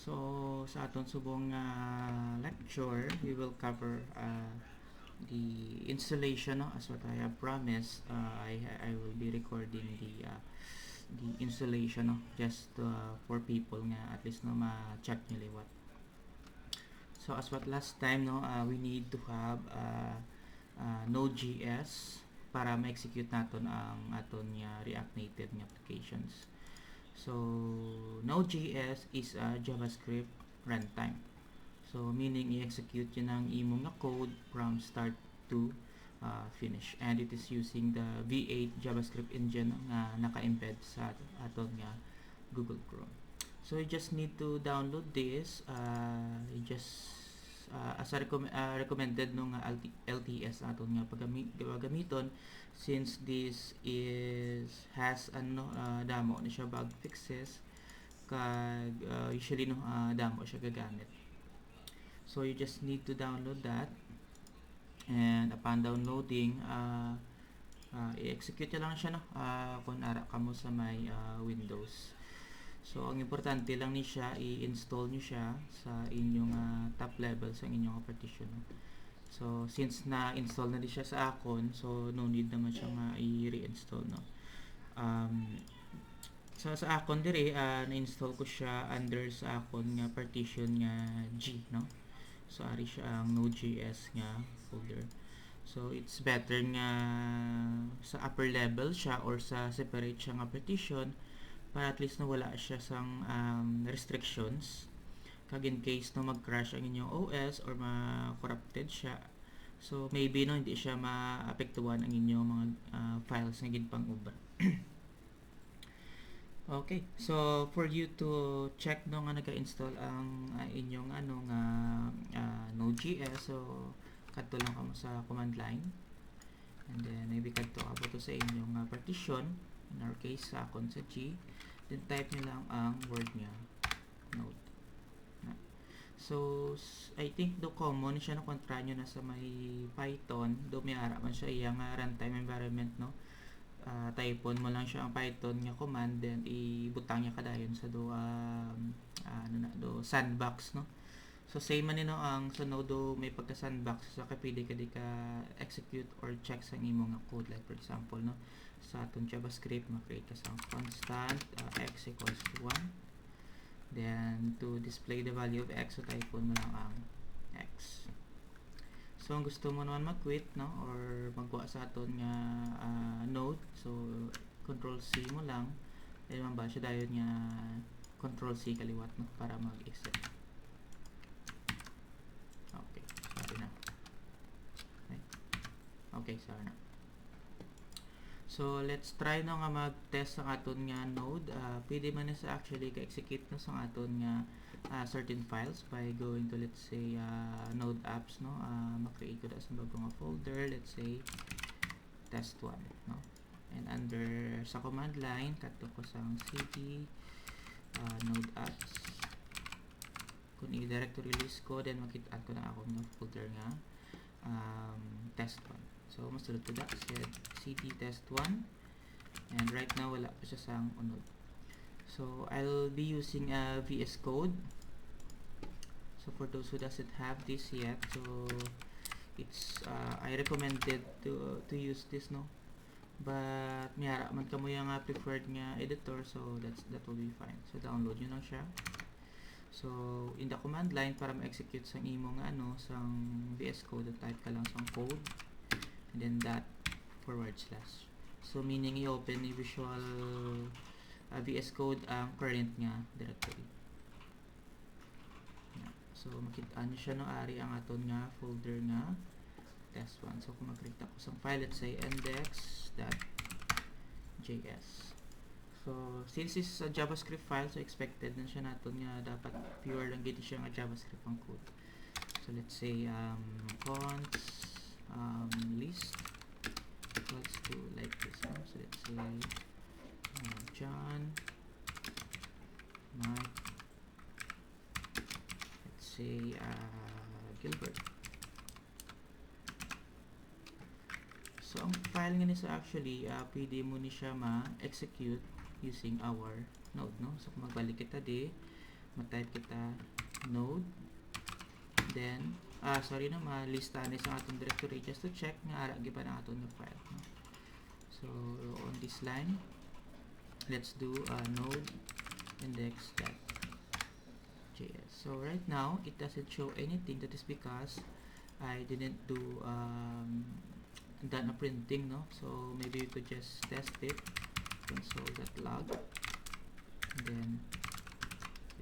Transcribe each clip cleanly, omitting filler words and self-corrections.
So sa aton subong lecture, we will cover the installation, no? As what I have promised. I will be recording the installation, no? Just for people nga at least no ma-check nila what. So as what last time, no, we need to have Node.js para ma-execute naton ang aton nga React Native nga applications. So Node.js is a JavaScript runtime. So meaning i-execute yun ang imong nga code from start to finish, and it is using the V8 JavaScript engine nga naka-embed sa aton nga Google Chrome. So you just need to download this. You just as a recommended nung LTS aton nga paggamiton, since this has damo na siya bug fixes kag usually no damo siya gagamit. So you just need to download that, and upon downloading i-execute lang siya, no, kung ara ka mo sa may Windows. So ang importante lang ni siya, i-install niyo siya sa inyong top level sa inyong partition. So since na-install na din siya sa akon, so no need naman siya i-reinstall, no. So sa akon dire na-install ko siya under sa akon nga partition nga G, no. So ari siya ang Node.js nga folder. So it's better nga sa upper level siya or sa separate siya nga partition para at least na wala siya sang restrictions kag in case no mag-crash ang inyong OS or ma-corrupted siya. So maybe no hindi siya maapektuhan ang inyong mga files nga ginpang-uban. Okay, so for you to check no nga naka-install ang inyong Node.js, so kadto lang kamo sa command line, and then maybe kadto ka po to sa inyong partition, in our case sa akon sa G, then type nyo lang ang word nya node. So I think do common siya na kontra nyo na sa may Python, do may ara man siya iyang runtime environment, no. Typon mo lang siya ang Python nga command, then ibutang niya kadayon sa do sandbox, no. So same man no ang sa Node do may pagka sandbox, sa kapili ka di ka execute or check sa imong nga code, like for example no sa atong JavaScript ma-create ka sa constant x equals to 1, then to display the value of x, so typon mo lang ang x. So ang gusto mo naman mag-quit, no, or magwa sa aton nga Node, so control C mo lang, then man ba siya dayon nga control C kaliwat, no, para mag-exit. Okay, sorry na. Okay, sorry na. So let's try na nga mag-test sa aton nga Node. Pwede man na sa actually ka-execute na sa aton nga certain files by going to, let's say, Node apps, no. Ma-create ko na sa bagong folder, let's say test1, no. And under sa command line, kato ko sang cd node apps. Kung i-directory list ko, then makita ko na ako ng folder nga test1. So masulod to that, cd test1, and right now wala pa siya sang unod. So I'll be using VS Code. So for those who doesn't have this yet, so it's I recommended to use this, no. But miyara man kamo yung preferred nga editor, so that will be fine. So download nyo lang siya. So in the command line, para ma-execute sang imo nga sang VS Code, type ka lang sang code and then that /. So meaning i-open ni Visual VS Code ang current nga directory. So makita nyo siya no ari ang aton nga folder nga test1. So kung mag-create ako sang file, let's say index.js. So since this is a JavaScript file, so expected na siya naton nga dapat pure lang gid siya nga JavaScript ang code. So let's say const list equals to like this, no? So let's say John, Mike, let's say Gilbert. So ang file nga nisa actually pwede mo ni siya ma-execute using our Node, no. So kung magbalik kita di ma-type kita node, then sorry na, malista na sa atong directory just to check nga ara giba na aton nga file, no? So on this line, let's do node index.js. So right now it doesn't show anything. That is because I didn't do done a printing, no? So maybe we could just test it. Console.log, and then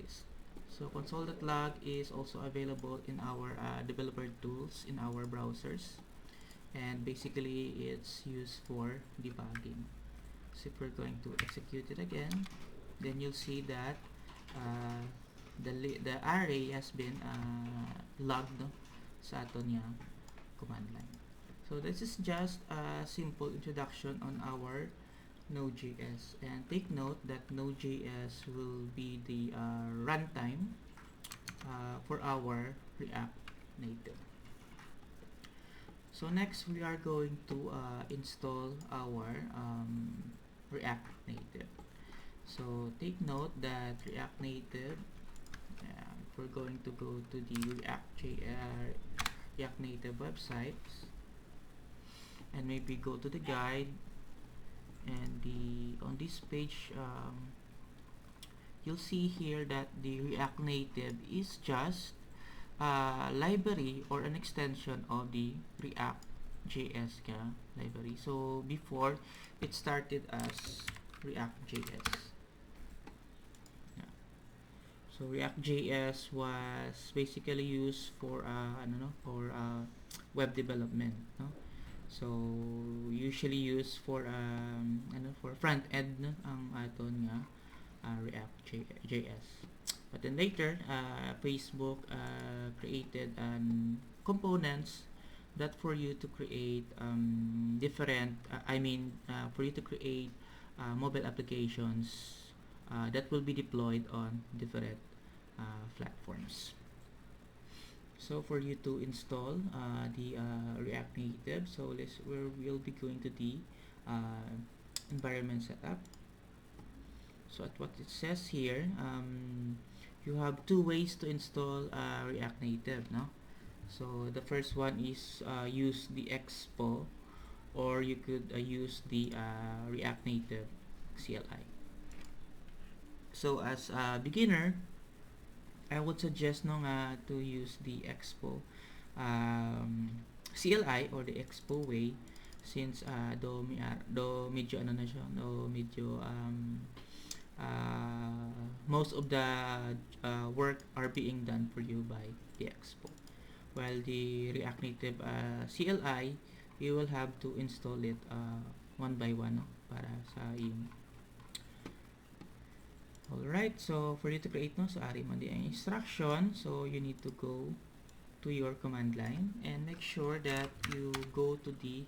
this. So console.log is also available in our developer tools in our browsers, and basically it's used for debugging. So if we're going to execute it again, then you'll see that the array has been logged, no, sa aton nga command line. So this is just a simple introduction on our Node.js, and take note that Node.js will be the runtime for our React Native. So next we are going to install our React Native. So take note that React Native, if we're going to go to the React Native websites, and maybe go to the guide, and on this page you'll see here that the React Native is just a library or an extension of the ReactJS library. So before, it started as ReactJS. So ReactJS was basically used for web development, no? So usually used for for front end, no, ang aton nga React.js. But then later Facebook created components that for you to create different for you to create mobile applications that will be deployed on different platforms. So for you to install the React Native, so we'll be going to the environment setup. So at what it says here, you have two ways to install React Native, no? So the first one is use the Expo, or you could use the React Native CLI. So as a beginner, I would suggest to use the Expo CLI or the Expo way, since do medyo most of the work are being done for you by the Expo, while the React Native CLI, you will have to install it one by one, no, para sa iyong. Alright, so for you to create, no, so ari mo di ang instruction, so you need to go to your command line and make sure that you go to the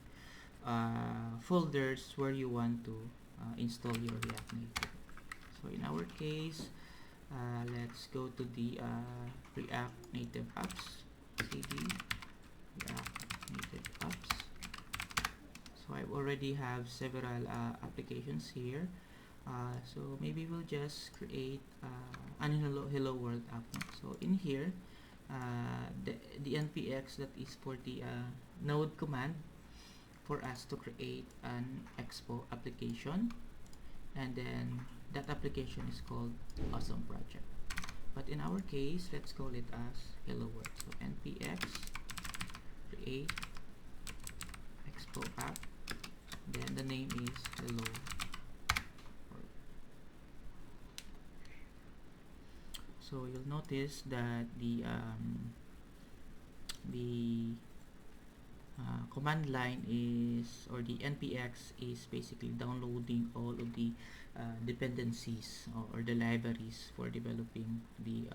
folders where you want to install your React Native. So in our case, let's go to the React Native apps, cd React Native apps. So I already have several applications here. So maybe we'll just create an hello world app. So in here, the npx, that is for the node command for us to create an Expo application, and then that application is called awesome project. But in our case, let's call it as hello world. So npx create Expo app, then the name is hello. So you'll notice that the command line is, or the npx is basically downloading all of the dependencies or the libraries for developing the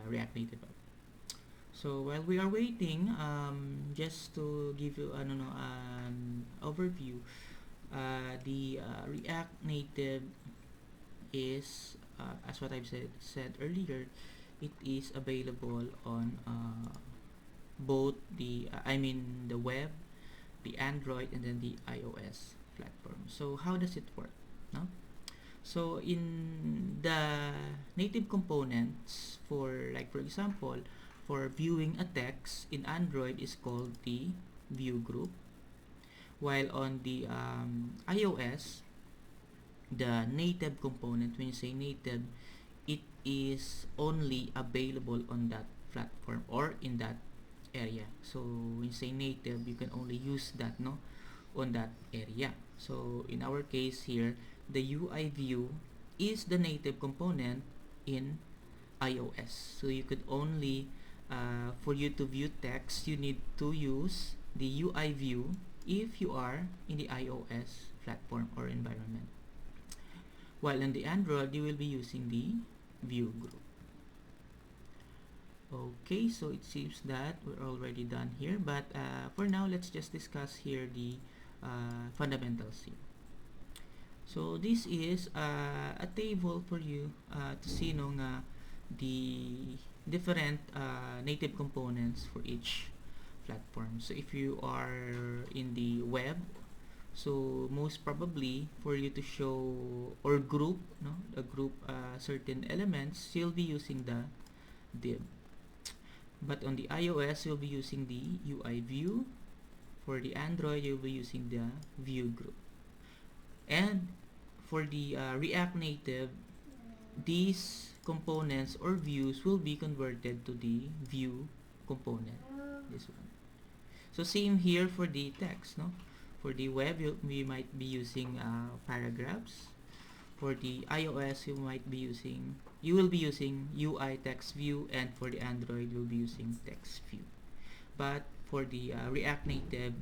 React Native app. So while we are waiting, just to give you an overview, the React Native is, as what I've said earlier, it is available on both the web the Android and then the iOS platform. So how does it work? No? So in the native components, for like for example, for viewing a text in Android is called the view group, while on the iOS, the native component, when you say native, it is only available on that platform or in that area. So when you say native, you can only use that, no, on that area. So in our case here, the UI view is the native component in iOS. So you could only for you to view text, you need to use the UI view if you are in the iOS platform or environment. While in the Android, you will be using the view group. Okay, so it seems that we're already done here, but for now, let's just discuss here the fundamentals here. So this is a table for you to see the different native components for each platform. So if you are in the web, so most probably for you to show or group, no, certain elements, you'll be using the div. But on the iOS, you'll be using the UI view. For the Android, you'll be using the view group. And for the React Native, these components or views will be converted to the view component. This one. So same here for the text, no? For the web, we might be using paragraphs. For the iOS, you will be using UI text view, and for the Android, you'll be using text view. But for the React Native,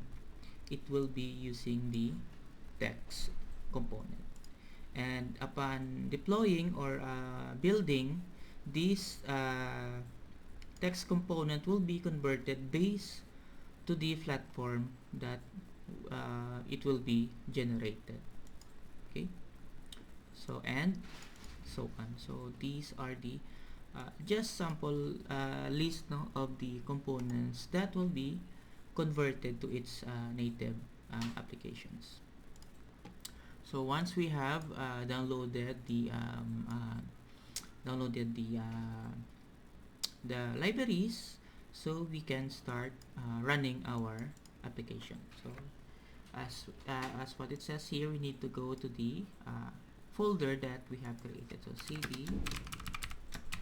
it will be using the text component. And upon deploying or building, this text component will be converted based to the platform that it will be generated. Okay, so and so on. So these are the just sample list, no, of the components that will be converted to its native applications. So once we have downloaded the libraries, so we can start running our application. So as what it says here, we need to go to the folder that we have created. So cd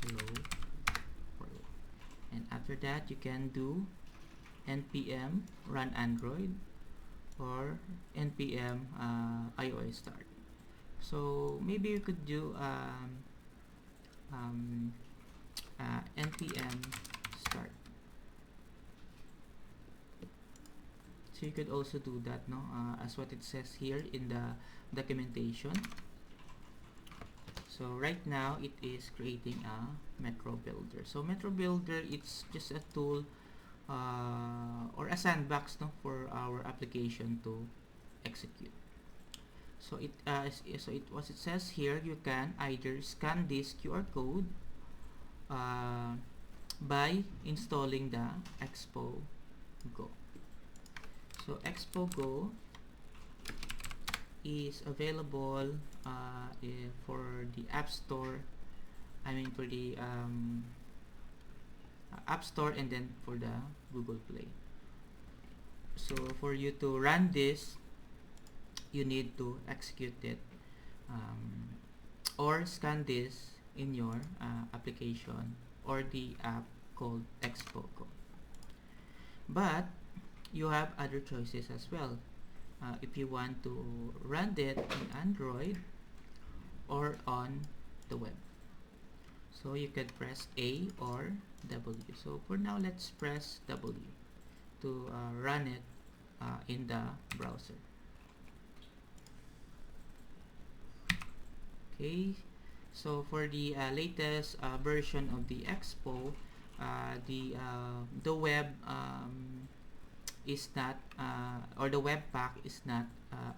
hello world, and after that you can do npm run android or npm iOS start. So maybe you could do npm start. So you could also do that, no, as what it says here in the documentation. So right now it is creating a Metro Builder. So Metro Builder, it's just a tool or a sandbox, no, for our application to execute. So it what it says here, you can either scan this QR code by installing the Expo Go. So Expo Go is available for the App Store. I mean for the App Store and then for the Google Play. So for you to run this, you need to execute it or scan this in your application or the app called Expo Go. But you have other choices as well. If you want to run it in Android or on the web. So you can press A or W. So for now, let's press W to run it in the browser. Okay, so for the latest version of the Expo, the web is not or the WebPack is not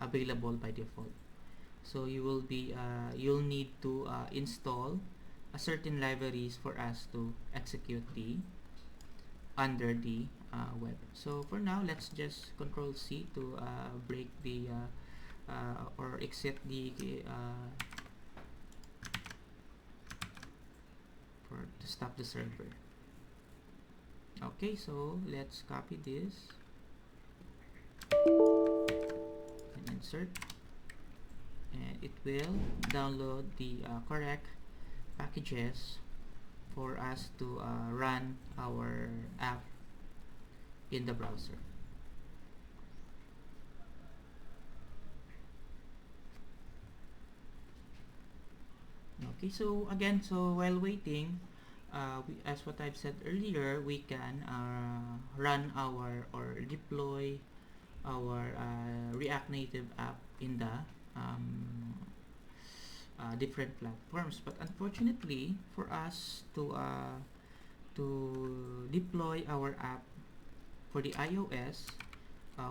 available by default. So you'll need to install a certain libraries for us to execute the under the web. So for now, let's just Control C to break the or exit the to stop the server. Okay, so let's copy this and insert, and it will download the correct packages for us to run our app in the browser. Okay, so again, so while waiting, as what I've said earlier, we can run our or deploy our React Native app in the different platforms. But unfortunately, for us to deploy our app for the iOS,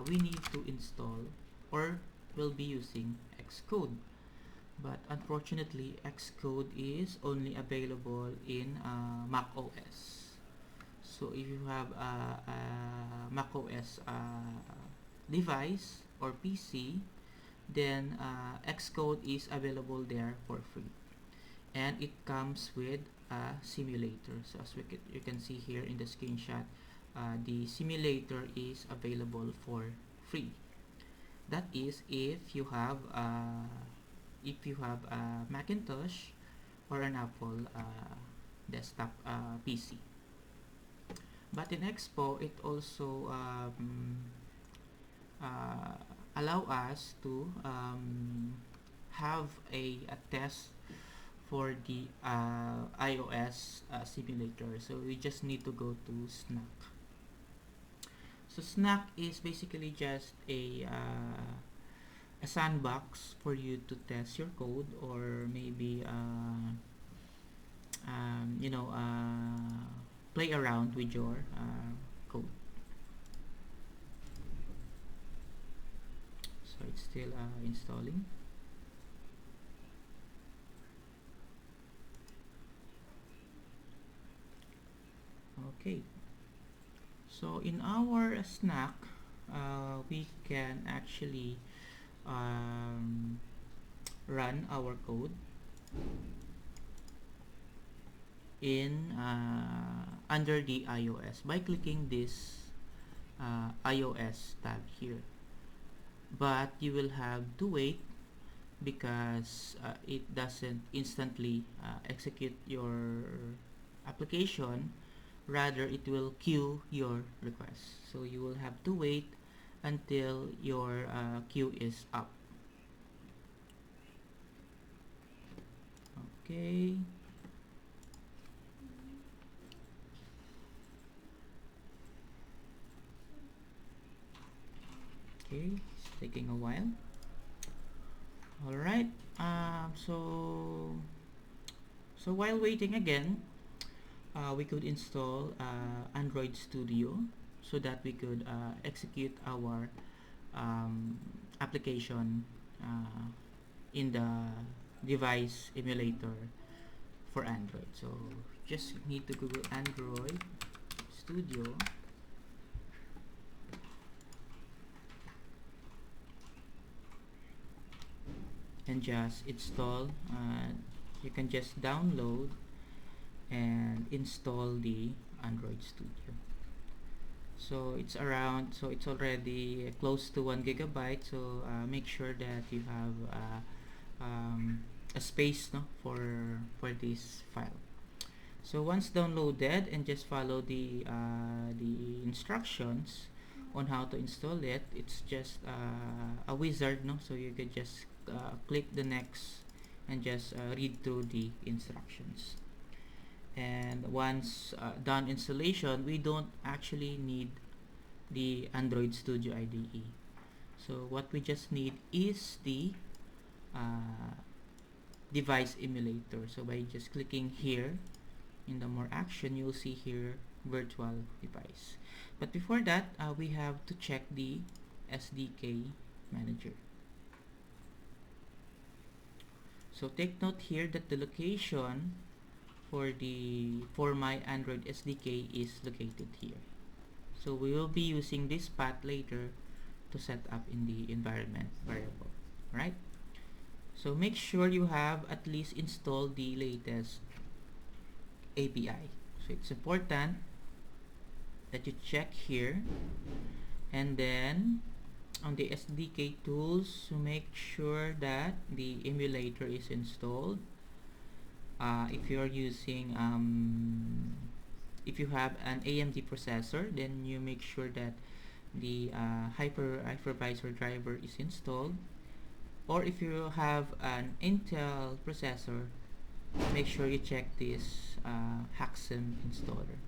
we need to install or will be using Xcode. But unfortunately, Xcode is only available in Mac OS. So if you have a Mac OS device or PC, then Xcode is available there for free, and it comes with a simulator. So as you can see here in the screenshot, the simulator is available for free. That is if you have a Macintosh or an Apple desktop PC. But in Expo, it also allow us to have a test for the iOS simulator. So we just need to go to Snack. So Snack is basically just a sandbox for you to test your code, or maybe play around with your code. So it's still installing. Okay, so in our Snack, we can actually run our code in under the iOS by clicking this iOS tab here. But you will have to wait because it doesn't instantly execute your application. Rather, it will queue your request. So you will have to wait until your queue is up. Okay. Okay, it's taking a while. All right. So while waiting again, we could install Android Studio so that we could execute our application in the device emulator for Android. So just need to Google Android Studio, and just install. You can just download and install the Android Studio. So it's already close to 1 gigabyte. So make sure that you have a space for this file. So once downloaded, and just follow the instructions on how to install it. It's just a wizard, so you could just click the next and just read through the instructions. And once done installation, we don't actually need the Android Studio IDE. So what we just need is the device emulator. So by just clicking here in the more action, you'll see here virtual device. But before that, we have to check the Sdk Manager. So take note here that the location for my Android SDK is located here. So we will be using this path later to set up in the environment variable, right? So make sure you have at least installed the latest API. So it's important that you check here, and then on the SDK tools, to make sure that the emulator is installed. If you are using if you have an AMD processor, then you make sure that the hypervisor driver is installed. Or if you have an Intel processor, make sure you check this Haxem installer.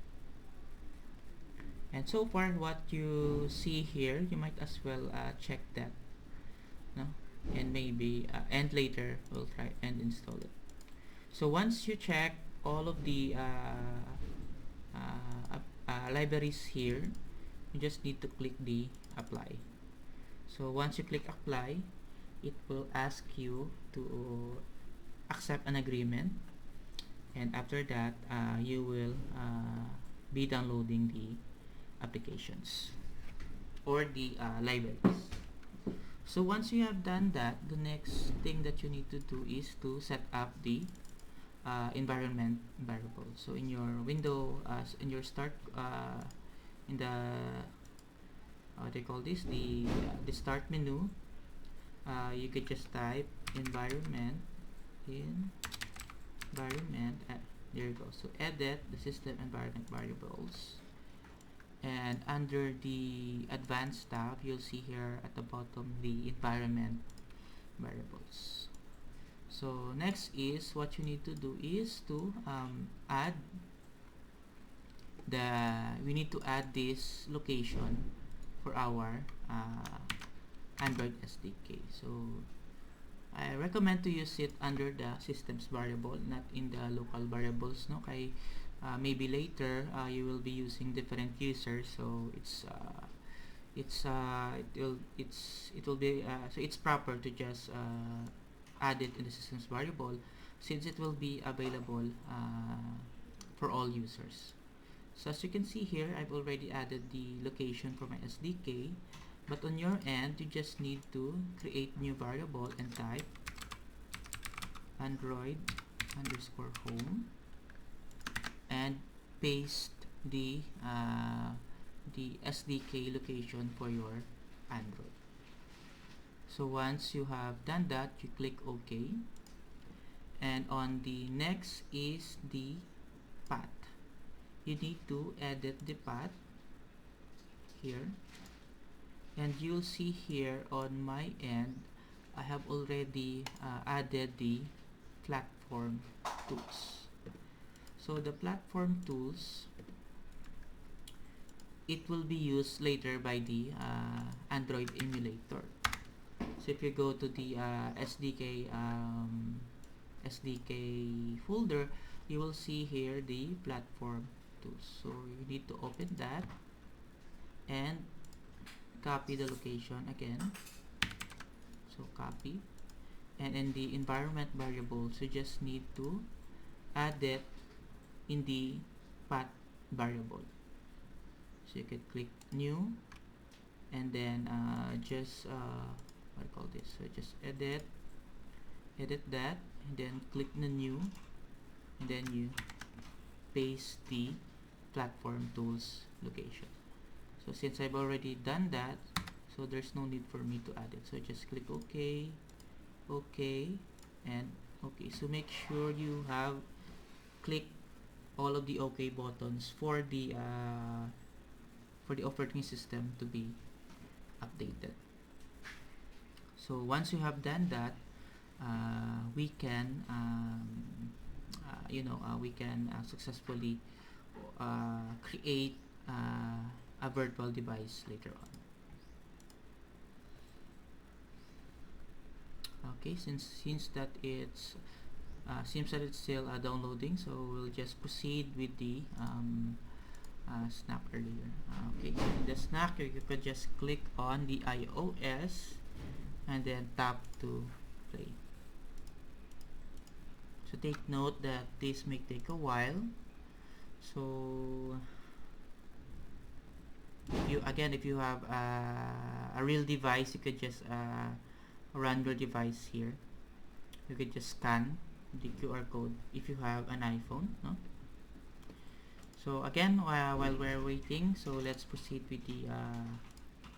And so far, what you see here, you might as well check that, no? And maybe and later we'll try and install it. So once you check all of the libraries here, you just need to click the apply. So once you click apply, it will ask you to accept an agreement, and after that you will be downloading the applications or the libraries. So once you have done that, the next thing that you need to do is to set up the environment variable. So in your window, in your start, in the what they call this, the start menu, you could just type environment. There you go. So edit the system environment variables, and under the advanced tab, you'll see here at the bottom the environment variables. So next is what you need to do is to add we need to add this location for our Android SDK. So I recommend to use it under the systems variable, not in the local variables, no? Kay maybe later you will be using different users, so it will be so it's proper to just add it in the systems variable, since it will be available for all users. So as you can see here, I've already added the location for my SDK, but on your end, you just need to create new variable and type Android underscore home and paste the SDK location for your Android. So once you have done that, you click OK, and on the next is the path. You need to edit the path here, and you'll see here on my end I have already added the platform tools. So the platform tools, it will be used later by the Android emulator. So if you go to the SDK folder, you will see here the platform tools. So you need to open that and copy the location again. So copy, and in the environment variables, you just need to add it in the path variable. So you can click new, and then just what I call this, so just edit that, and then click the new, and then you paste the platform tools location. So since I've already done that, so there's no need for me to add it. So just click OK, OK, and OK. So make sure you have clicked all of the OK buttons for the operating system to be updated. So once you have done that, we can we can successfully create a virtual device later on. Okay, since that it's seems that it's still downloading, so we'll just proceed with the snack earlier. Okay, so in the snack, you could just click on the iOS and then tap to play. So take note that this may take a while. So If you have a real device, you could just run your device here. You could just scan the QR code if you have an iPhone, no? So again, while we're waiting, so let's proceed with the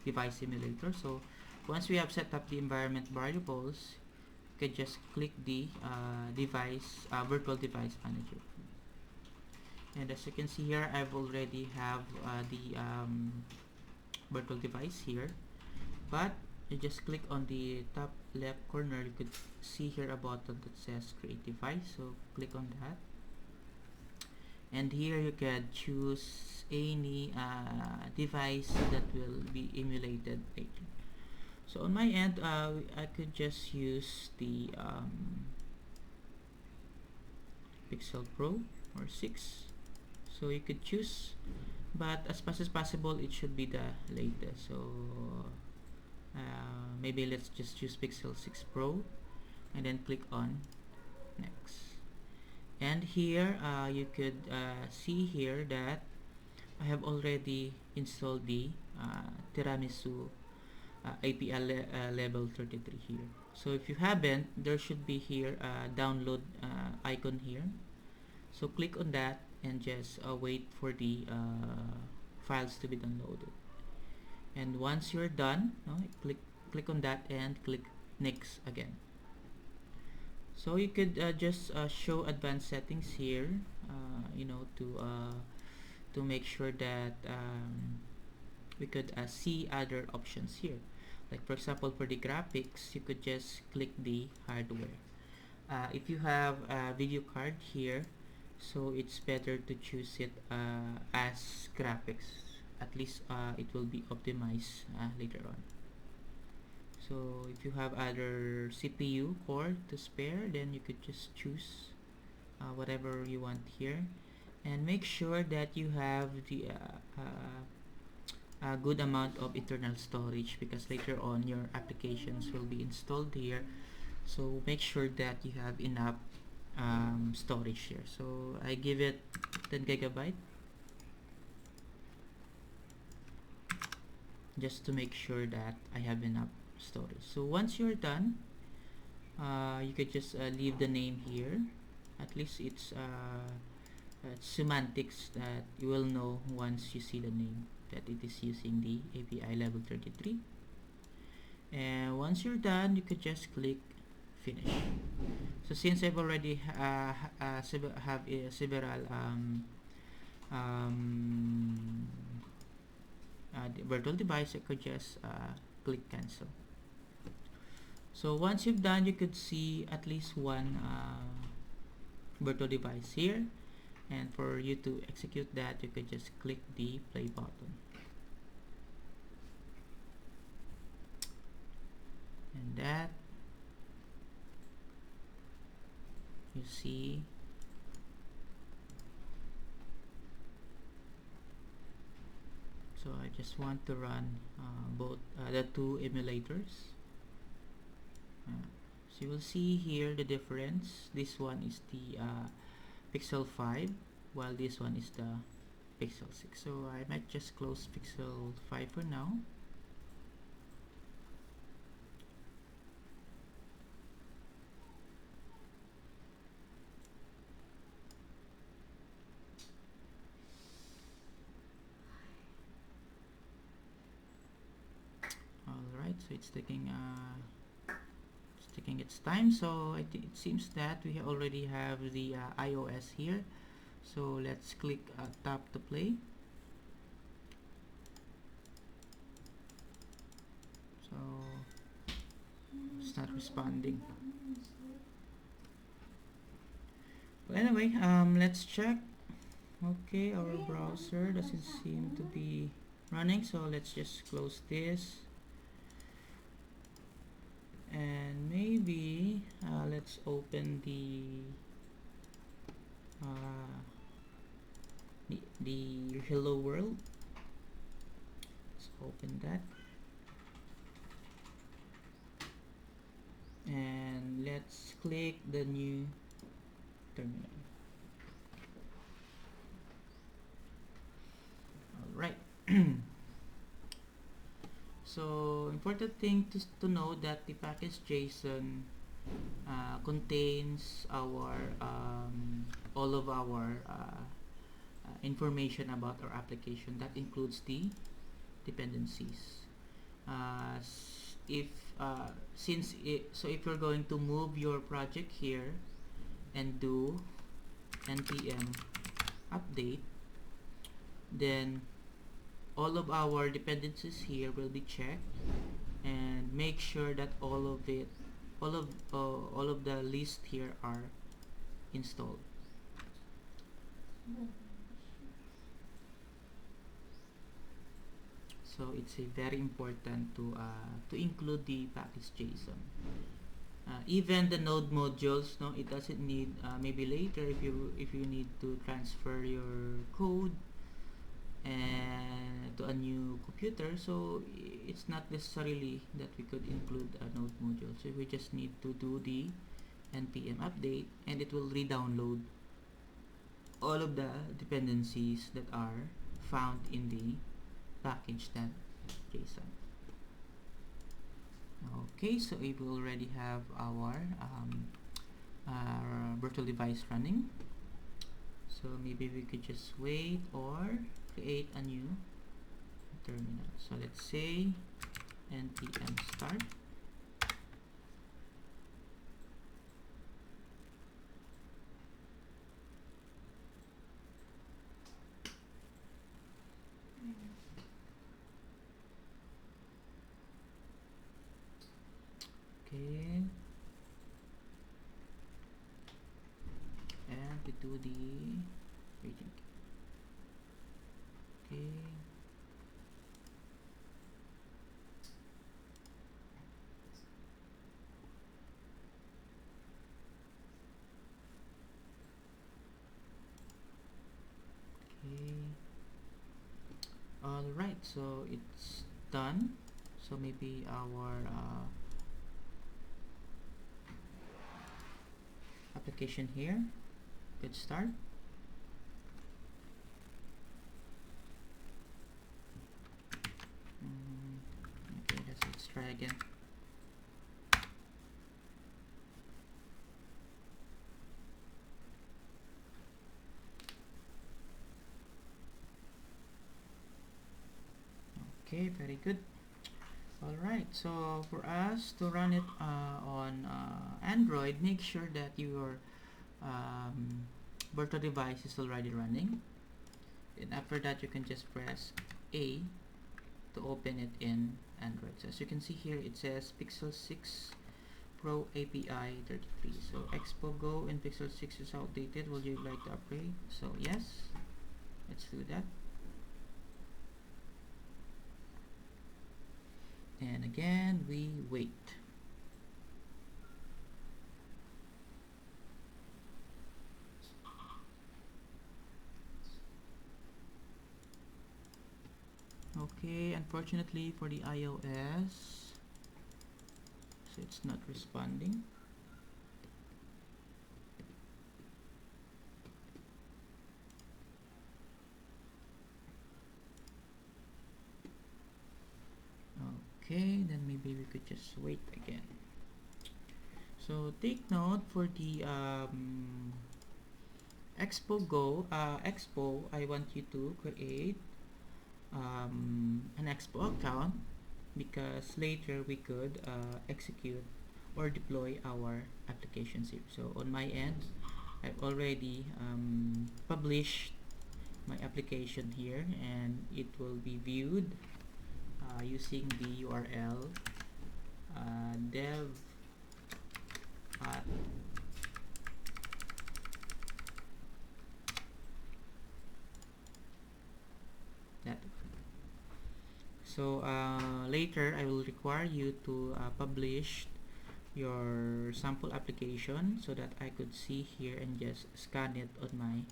device emulator. So once we have set up the environment variables, you can just click the virtual device manager. And as you can see here, I've already have the virtual device here, but you just click on the top left corner. You could see here a button that says create device, so click on that, and here you can choose any device that will be emulated later. So on my end, I could just use the Pixel Pro or 6, so you could choose, but as fast as possible it should be the latest. So maybe let's just choose Pixel 6 Pro and then click on next. And here you could see here that I have already installed the Tiramisu API level 33 here. So if you haven't, there should be here download icon here. So click on that and just wait for the files to be downloaded. And once you're done, click on that and click next again. So you could just show advanced settings here, to make sure that we could see other options here. Like for example, for the graphics, you could just click the hardware. If you have a video card here, so it's better to choose it as graphics. At least it will be optimized later on. So if you have other CPU core to spare, then you could just choose whatever you want here, and make sure that you have the a good amount of internal storage, because later on your applications will be installed here. So make sure that you have enough storage here. So I give it 10 gigabyte just to make sure that I have enough storage. So once you're done, you could just leave the name here. At least it's semantics that you will know once you see the name that it is using the API level 33. And once you're done, you could just click finish. So since I've already have several virtual device, I could just click cancel. So once you've done, you could see at least one virtual device here, and for you to execute that, you could just click the play button, and that you see so I just want to run both the two emulators. So you will see here the difference. This one is the Pixel 5, while this one is the Pixel 6. So I might just close Pixel 5 for now. Alright, so it's taking its time. So I think it seems that we already have the iOS here. So let's click tap to play. So it's not responding. Well, anyway, let's check. Okay, our browser doesn't seem to be running, so let's just close this. And maybe let's open the hello world. Let's open that, and let's click the new terminal. All right. important thing to know that the package JSON contains our all of our information about our application. That includes the dependencies. If if you're going to move your project here and do npm update, then all of our dependencies here will be checked, and make sure that all of the list here are installed. So it's very important to include the package JSON. Even the node modules, no, it doesn't need. Maybe later, if you need to transfer your code and to a new computer, so it's not necessarily that we could include a node module. So we just need to do the npm update, and it will re-download all of the dependencies that are found in the package.json. Okay, so we already have our virtual device running. So maybe we could just wait or create a new terminal. So let's say npm start. Okay, and we do the waiting. Okay, all right, so it's done. So maybe our application here could start. Okay, let's try again. Okay, very good. Alright, so for us to run it on Android, make sure that your virtual device is already running. And after that, you can just press A to open it in Android. So as you can see here, it says Pixel 6 Pro API 33. So Expo Go and Pixel 6 is outdated. Would you like to upgrade? So yes, let's do that. And again, we wait. Okay, unfortunately for the iOS, so it's not responding. Okay, then maybe we could just wait again. So take note for the Expo Go, Expo, I want you to create an Expo account, because later we could execute or deploy our applications here. So on my end, I've already published my application here, and it will be viewed using the URL dev that. So later I will require you to publish your sample application so that I could see here and just scan it on my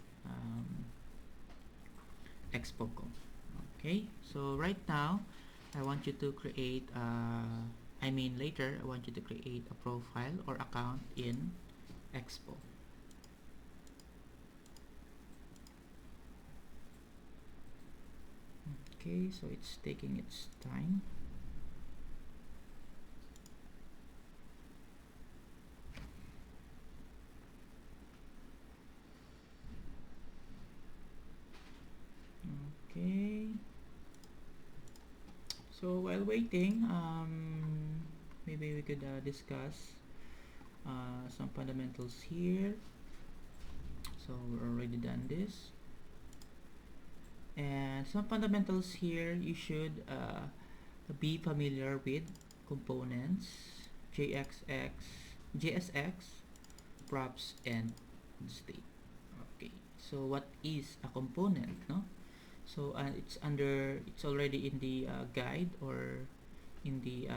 Expo Go. Okay, so right now I want you to create later I want you to create a profile or account in Expo. Okay, so it's taking its time. while waiting, maybe we could discuss some fundamentals here. So we're already done this, and some fundamentals here you should be familiar with: components, JSX, props, and state. Okay, so what is a component, no? So it's already in the guide, or in the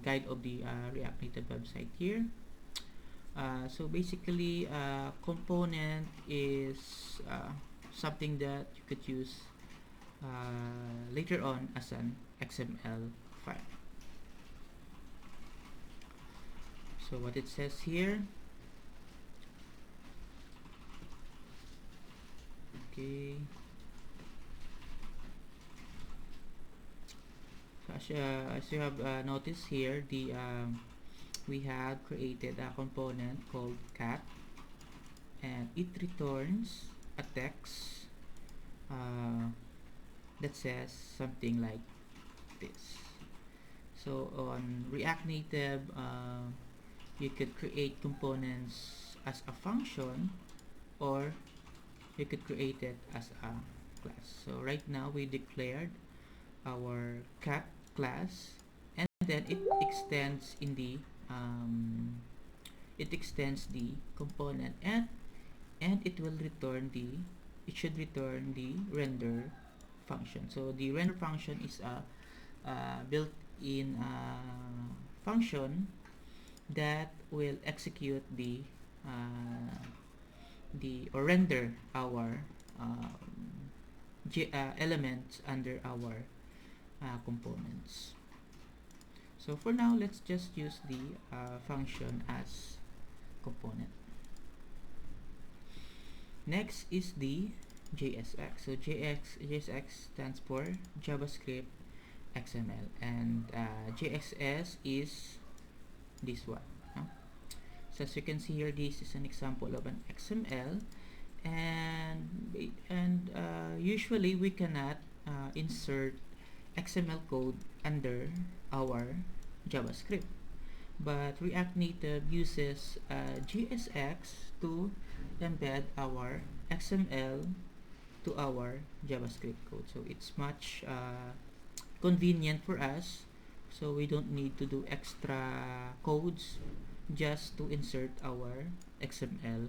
guide of the React Native website here. So basically, component is something that you could use later on as an XML file. So what it says here, okay, so as you have noticed here, we have created a component called cat, and it returns a text that says something like this. So on React Native, you could create components as a function, or you could create it as a class. So right now we declared our cat class, and then it extends in the component, and it will return it should return the render function. So the render function is a built-in function that will execute or render our elements under our components. So for now, let's just use the function as component. Next is the JSX. So JSX stands for JavaScript XML, and JSS is this one. So as you can see here, this is an example of an XML, and usually we cannot insert XML code under our JavaScript, but React Native uses JSX to embed our XML to our JavaScript code. So it's much convenient for us, so we don't need to do extra codes just to insert our XML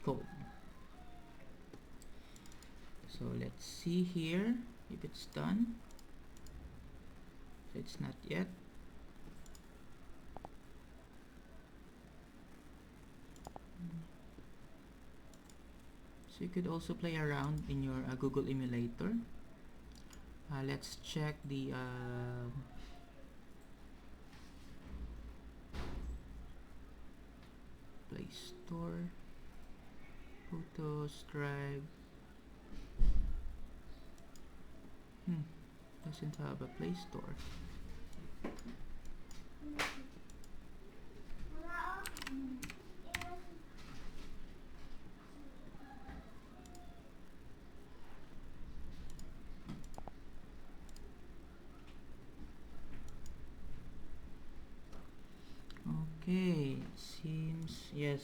code. So let's see here if it's done. So it's not yet. So you could also play around in your Google Emulator. Let's check the Play Store, Photos, Drive. Doesn't have a Play Store. Okay, it seems, yes.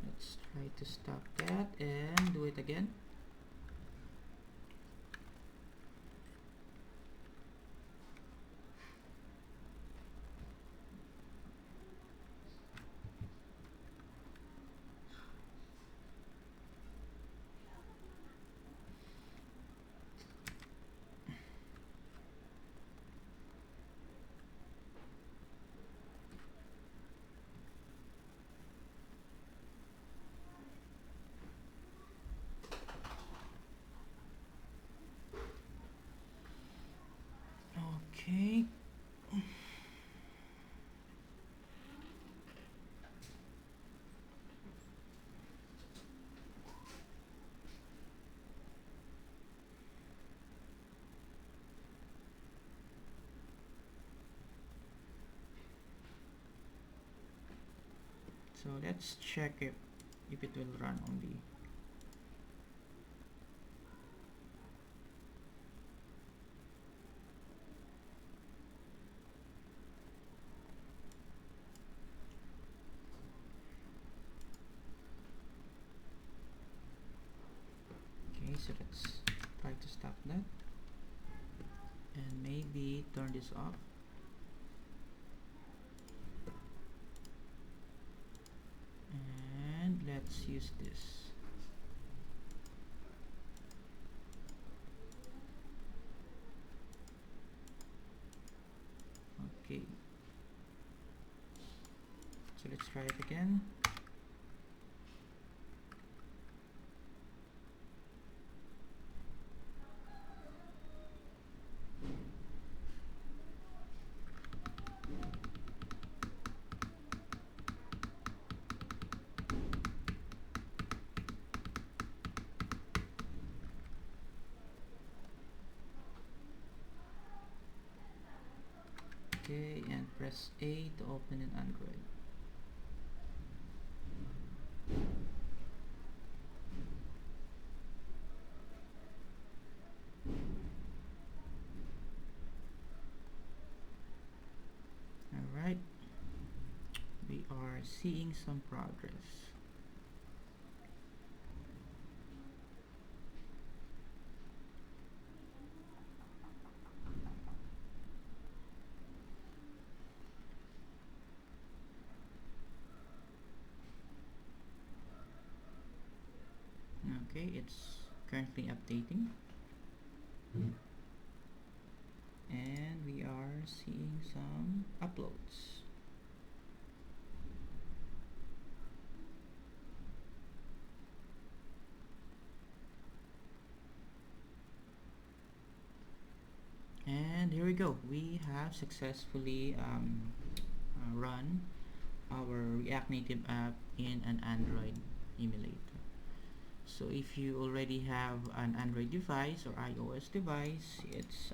Let's try to stop that and do it again. So let's check if it will run only. Okay, so let's try to stop that and maybe turn this off. And let's use this. Okay, so let's try it again. Okay, and press A to open in Android. Alright, we are seeing some progress. Okay, it's currently updating. And we are seeing some uploads. And here we go. We have successfully run our React Native app in an Android emulator. So if you already have an Android device or iOS device, it's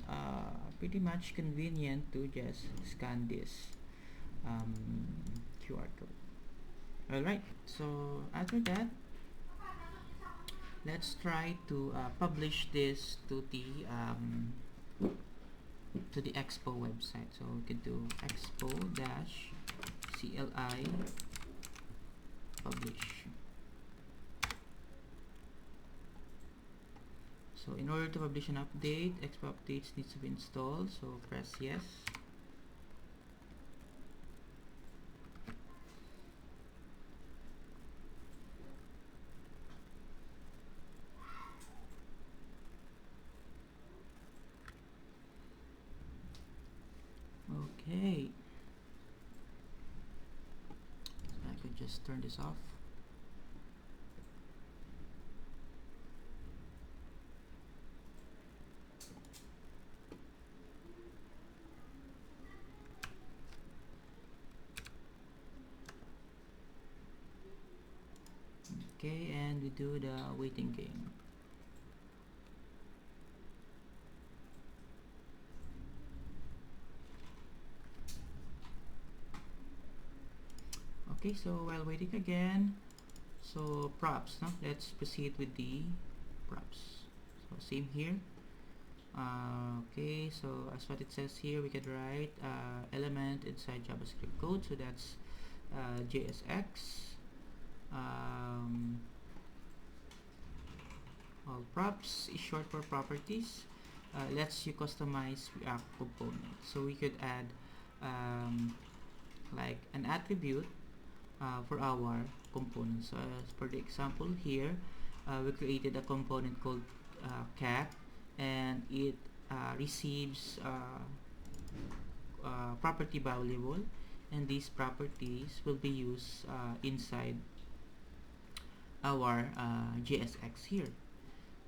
pretty much convenient to just scan this QR code. Alright, so after that, let's try to publish this to the Expo website. So we could do expo-cli publish. So in order to publish an update, Expo updates needs to be installed. So press yes. Okay. So I could just turn this off. Okay, and we do the waiting game. Okay, so while waiting again, so props, no? Let's proceed with the props. So same here. Okay, so as what it says here, we could write element inside JavaScript code. So that's JSX. All props is short for properties. Lets you customize React components. So we could add like an attribute for our components. So as for the example here, we created a component called cat, and it receives property valuable, and these properties will be used inside our JSX here.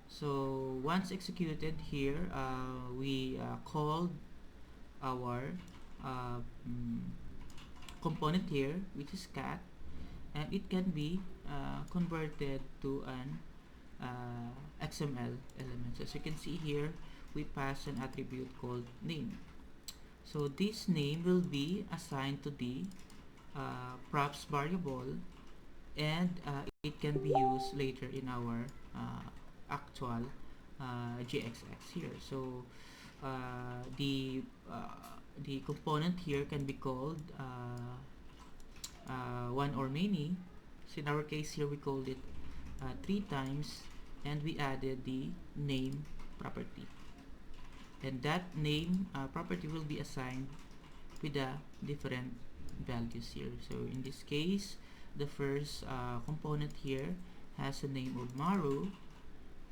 So once executed here, we called our component here, which is cat, and it can be converted to an XML element. So as you can see here, we pass an attribute called name. So this name will be assigned to the props variable, and it can be used later in our actual JXX here. So the component here can be called one or many. So in our case here we called it 3 times, and we added the name property, and that name property will be assigned with the different values here. So in this case, the first component here has the name of Maru,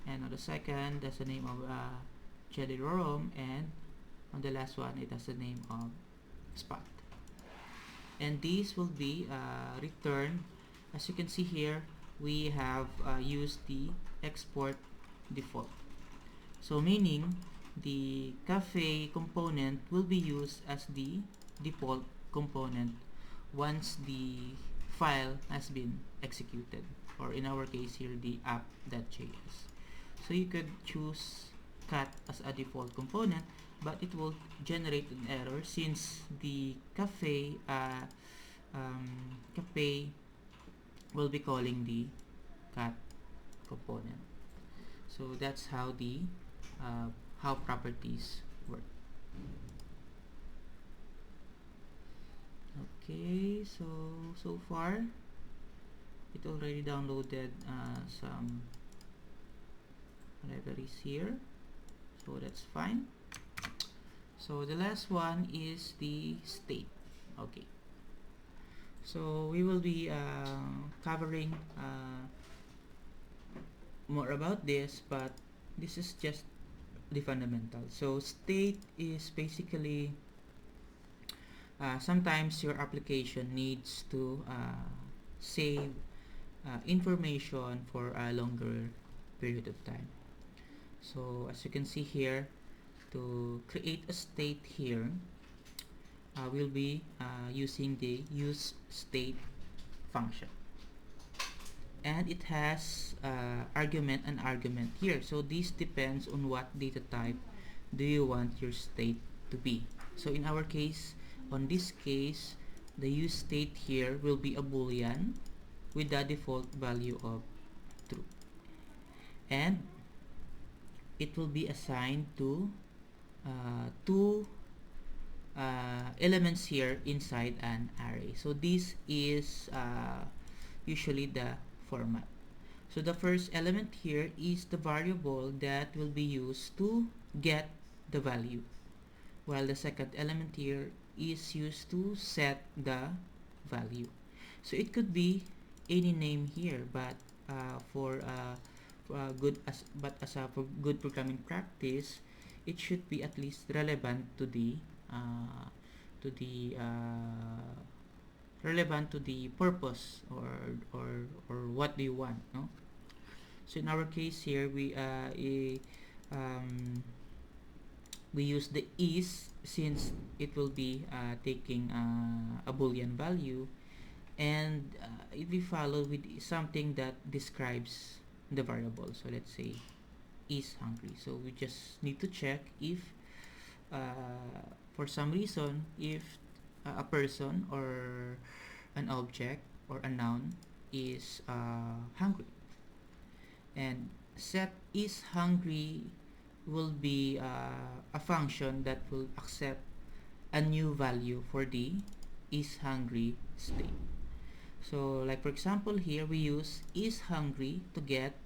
and on the second that's the name of Jelly Rorom, and on the last one it has the name of Spot. And these will be returned. As you can see here, we have used the export default. So meaning the cafe component will be used as the default component once the file has been executed, or in our case here, the app.js. So you could choose cat as a default component, but it will generate an error since the cafe will be calling the cat component. So that's how the how properties work. Okay, so far it already downloaded some libraries here, so that's fine. So the last one is the state. Okay, so we will be covering more about this, but this is just the fundamental. So state is basically sometimes your application needs to save information for a longer period of time. So as you can see here, to create a state here, we'll be using the useState function, and it has argument and argument here. So this depends on what data type do you want your state to be. So in our case, on this case, the useState here will be a boolean with the default value of true, and it will be assigned to two elements here inside an array. So this is usually the format. So the first element here is the variable that will be used to get the value, while the second element here is used to set the value. So it could be any name here, but for good programming practice, it should be at least relevant to the purpose, or what do you want, no? So in our case here, we use the is, since it will be taking a boolean value, and it will follow with something that describes the variable. So let's say is hungry. So we just need to check if for some reason, if a person or an object or a noun is hungry, and set is hungry will be a function that will accept a new value for the is hungry state. So like for example here, we use is hungry to get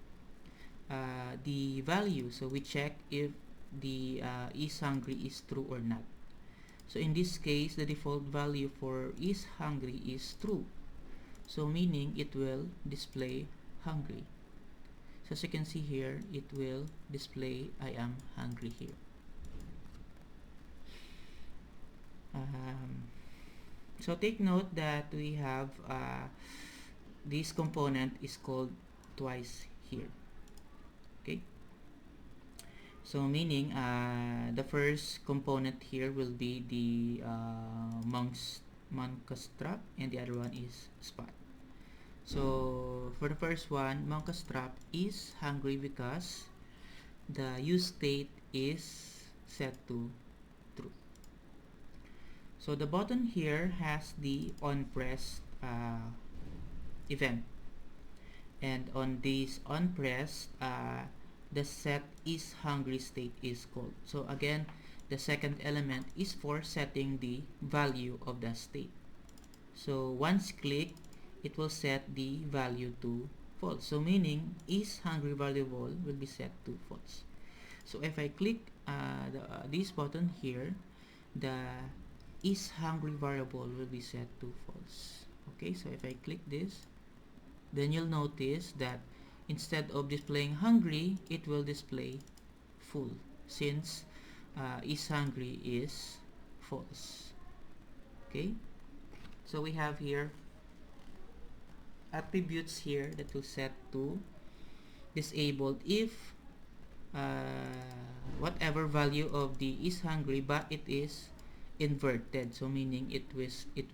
the value. So we check if the is hungry is true or not. So in this case, the default value for is hungry is true, so meaning it will display hungry. So as you can see here, it will display I am hungry here. So take note that we have this component is called twice here. Okay, so meaning the first component here will be the moncastrap, and the other one is spot. So for the first one, moncastrap is hungry because the use state is set to true. So the button here has the on press event, and on this on press the set is hungry state is called. So again, the second element is for setting the value of the state. So once click, it will set the value to false. So meaning is hungry variable will be set to false. So if I click this button here, the is hungry variable will be set to false. Okay, so if I click this, then you'll notice that instead of displaying hungry, it will display full, since is hungry is false. Okay, so we have here attributes here that will set to disabled if whatever value of the is hungry, but it is inverted, so meaning it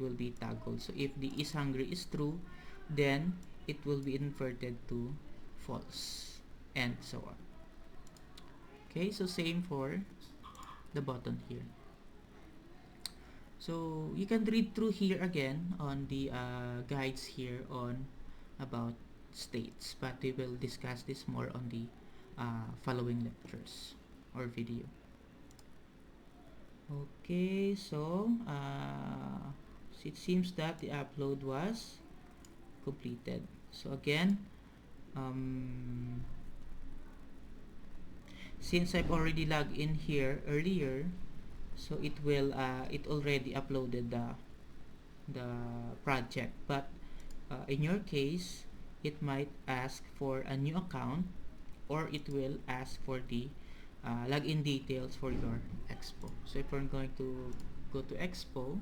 will be toggled. So if the is hungry is true, then it will be inverted to false, and so on. Okay, so same for the button here. So you can read through here again on the guides here on about states, but we will discuss this more on the following lectures or video. Okay, so it seems that the upload was completed. So again, since I've already logged in here earlier, so it will it already uploaded the project, but in your case it might ask for a new account, or it will ask for the login details for your Expo. So if we're going to go to Expo,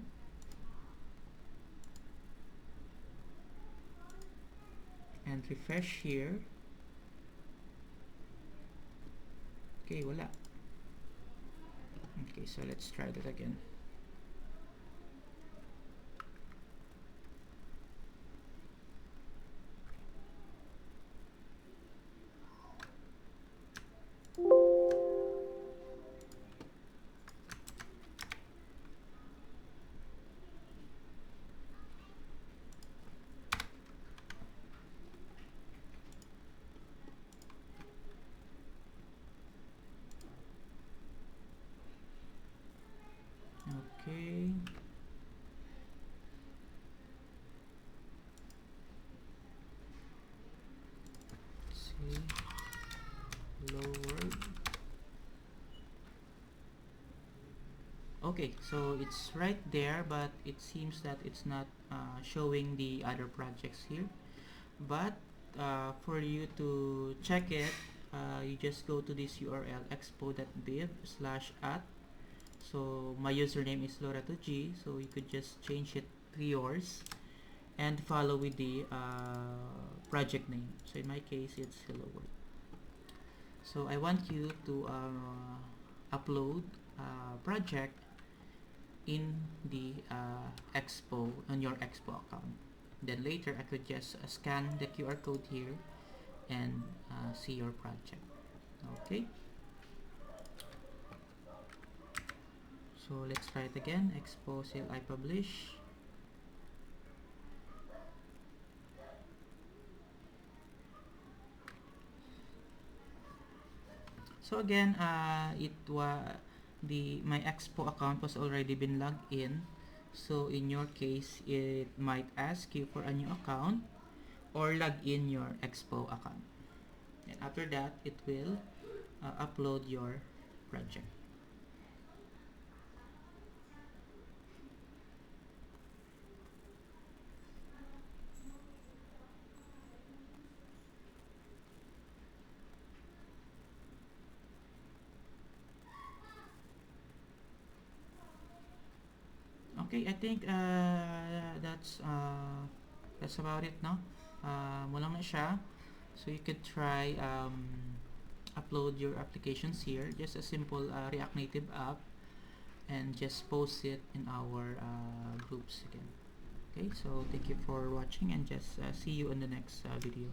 and refresh here, okay, wala. Okay, so let's try that again. Okay, let's see, lower. Okay, so it's right there, but it seems that it's not showing the other projects here. But for you to check it, you just go to this URL expo.dev/at. So my username is Loreto-G, so you could just change it to yours and follow with the project name. So in my case, it's Hello World. So I want you to upload project in the Expo, on your Expo account. Then later I could just scan the QR code here and see your project. Okay, so let's try it again. Expo sale I publish. So again, my Expo account was already been logged in. So in your case, it might ask you for a new account or log in your Expo account. And after that, it will upload your project. Okay, I think that's about it, no? Mulang na siya. So you could try upload your applications here, just a simple React Native app, and just post it in our groups again. Okay, so thank you for watching, and just see you in the next video.